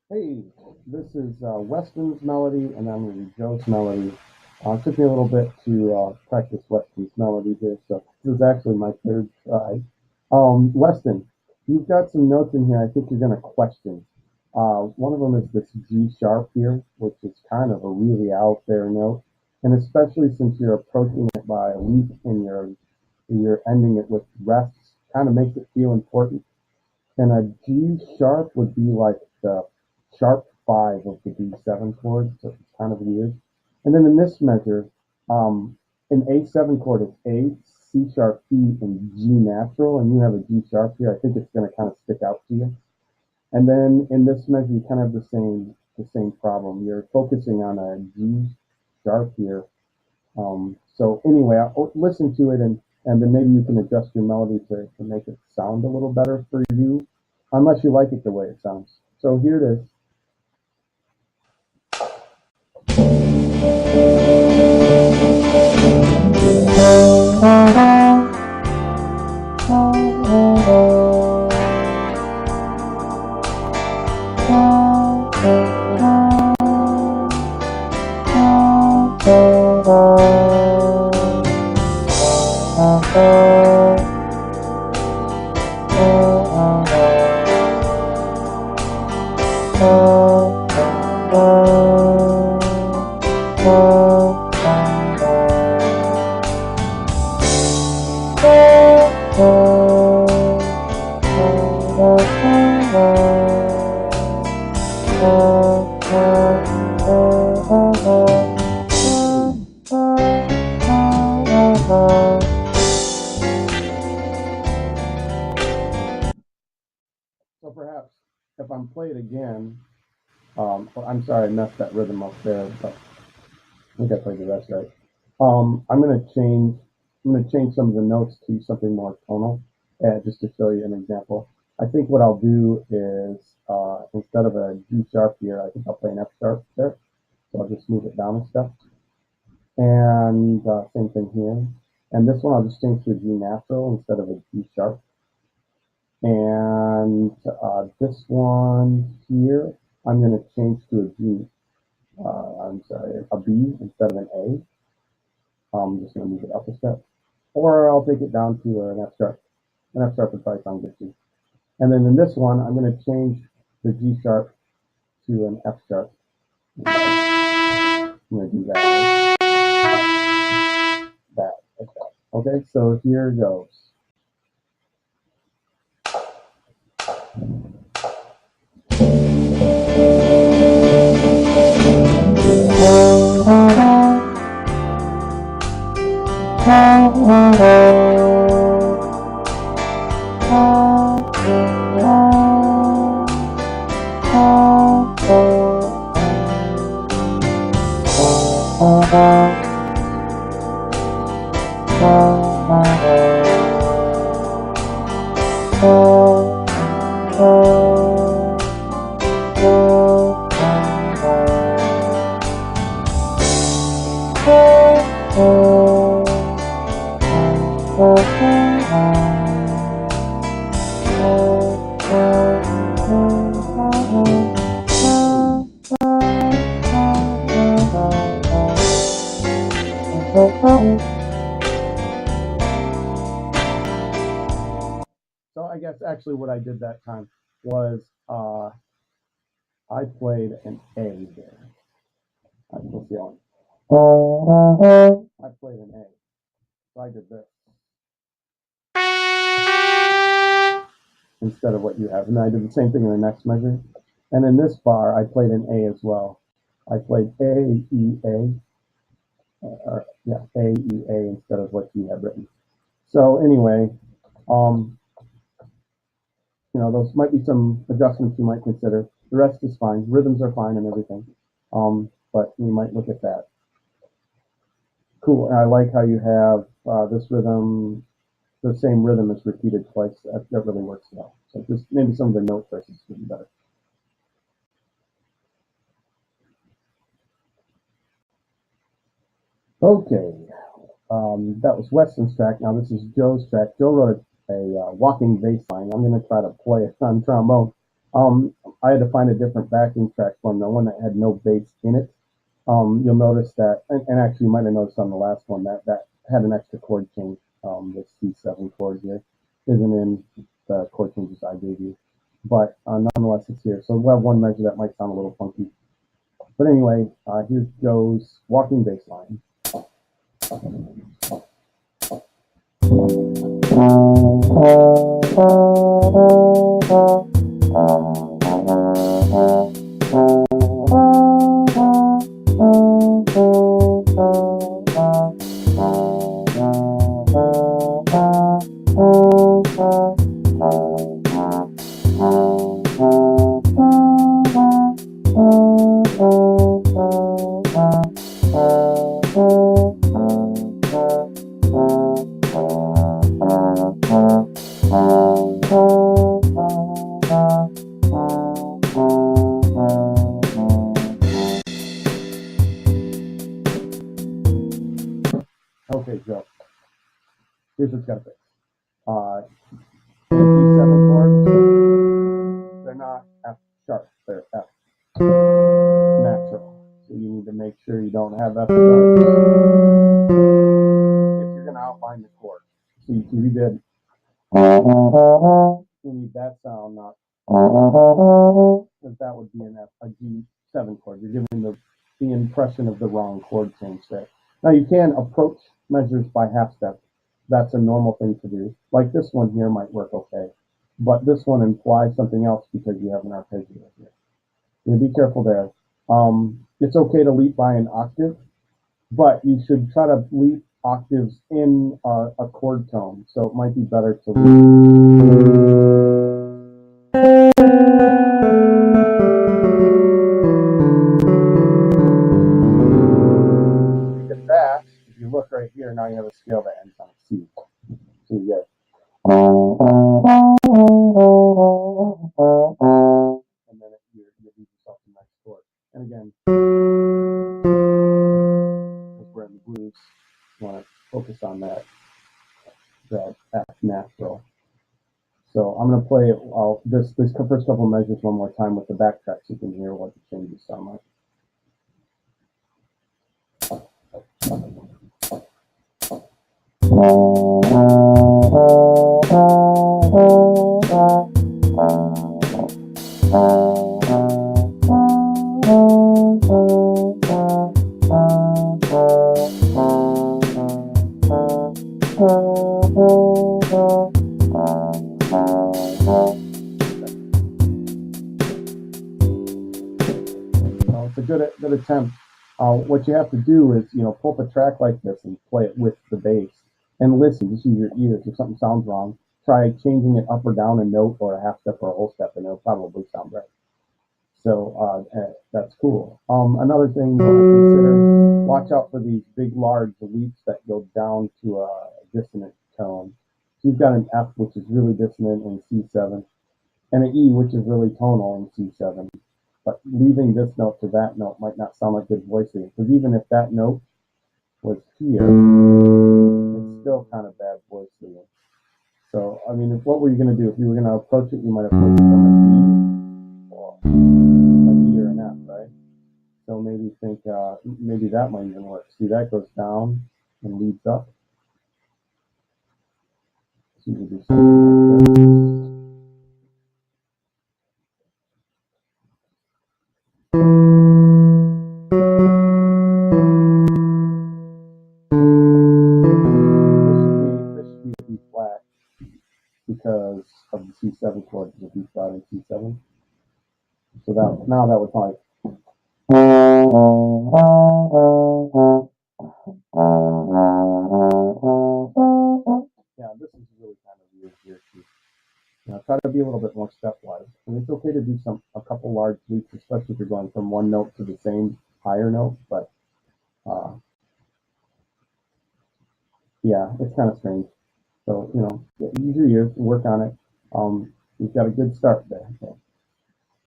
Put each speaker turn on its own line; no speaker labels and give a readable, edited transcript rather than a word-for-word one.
Hey, this is Weston's melody, and I'm going to do Joe's melody. It took me a little bit to practice Weston's melody here, so this is actually my third try. Weston, you've got some notes in here I think you're going to question. One of them is this G sharp here, which is kind of a really out there note, and especially since you're approaching it by a week and you're ending it with rests, kind of makes it feel important. And a G sharp would be like the sharp five of the D7 chord, so it's kind of weird. And then in this measure, an A7 chord is A, C sharp, E, and G natural, and you have a G sharp here. I think it's going to kind of stick out to you. And then in this measure, you kind of have the same problem. You're focusing on a G sharp here. So anyway, I'll listen to it and then maybe you can adjust your melody to make it sound a little better for you, unless you like it the way it sounds. So here it is. So perhaps if I'm playing again, I'm sorry I messed that rhythm up there, but I think I played the rest right. I'm gonna change. I'm gonna change some of the notes to something more tonal, just to show you an example. I think what I'll do is instead of a G sharp here, I think I'll play an F sharp there. So I'll just move it down a step, and same thing here. And this one I'll just change to a G natural instead of a G sharp. And this one here, I'm going to change to a G. I'm sorry, a B instead of an A. I'm just going to move it up a step. Or I'll take it down to an F sharp. An F sharp would probably sound good too. And then in this one, I'm going to change the G sharp to an F sharp. I'm going to do that. That, like that. Okay, so here goes. So I guess actually what I did that time was I played an A there. We'll see on. I played an A. So I did this instead of what you have. And then I did the same thing in the next measure. And in this bar, I played an A as well. I played A, E, A. Or, yeah, A, E, A instead of what you had written. So anyway, um, those might be some adjustments you might consider. The rest is fine. Rhythms are fine and everything. But you might look at that. Cool. And I like how you have this rhythm, the same rhythm is repeated twice. That really works well. So just maybe some of the note choices would be better. Okay. That was Weston's track. Now this is Joe's track. Joe wrote a walking bass line. I'm going to try to play it on trombone. I had to find a different backing track one, the one that had no bass in it. You'll notice that, and actually you might have noticed on the last one that had an extra chord change. This C7 chord here isn't in the chord changes I gave you, but nonetheless it's here. So we'll have one measure that might sound a little funky. But anyway, here goes walking bass line. Okay, Joe. Here's what's got to fix. G7 chords, they're not F sharp, they're F natural. So you need to make sure you don't have F sharp if you're going to outline the chord. So you did. You need that sound, not because that would be an F, a G7 chord. You're giving the impression of the wrong chord change there. Now you can approach measures by half step. That's a normal thing to do. Like this one here might work okay, but this one implies something else because you have an arpeggio here. You be careful there. It's okay to leap by an octave, but you should try to leap octaves in a chord tone. So it might be better to leap. If you look right here, now you have a scale that ends on C. So you get. And then you leave yourself a nice chord. And again, because we're in the blues, you want to focus on that F natural. So I'm going to play this first couple measures one more time with the backtrack so you can hear what the changes sound like. It's a good attempt. What you have to do is, pull up a track like this and play it with the bass and listen. Just use your ears. If something sounds wrong, try changing it up or down a note or a half step or a whole step, and it'll probably sound right. So that's cool. Another thing you want to consider, watch out for these big, large leaps that go down to a dissonant tone. So you've got an F, which is really dissonant in C7, and an E, which is really tonal in C7. But leaving this note to that note might not sound like good voicing, because even if that note was here, it's still kind of bad voice singing. So, I mean, what were you going to do? If you were going to approach it, you might approach it from a G or a E or an F, right? So maybe think, maybe that might even work. See, that goes down and leads up. So you can do something like this. This should be a B flat because of the C7 chord, is a B flat in C7. So now that would probably. Yeah, this is really kind of weird here too. Try to be a little bit more stepwise, and it's okay to do a couple large leaps, especially if you're going from one note to the same higher note. But yeah, it's kind of strange. So use your ears, work on it. You've got a good start there. So.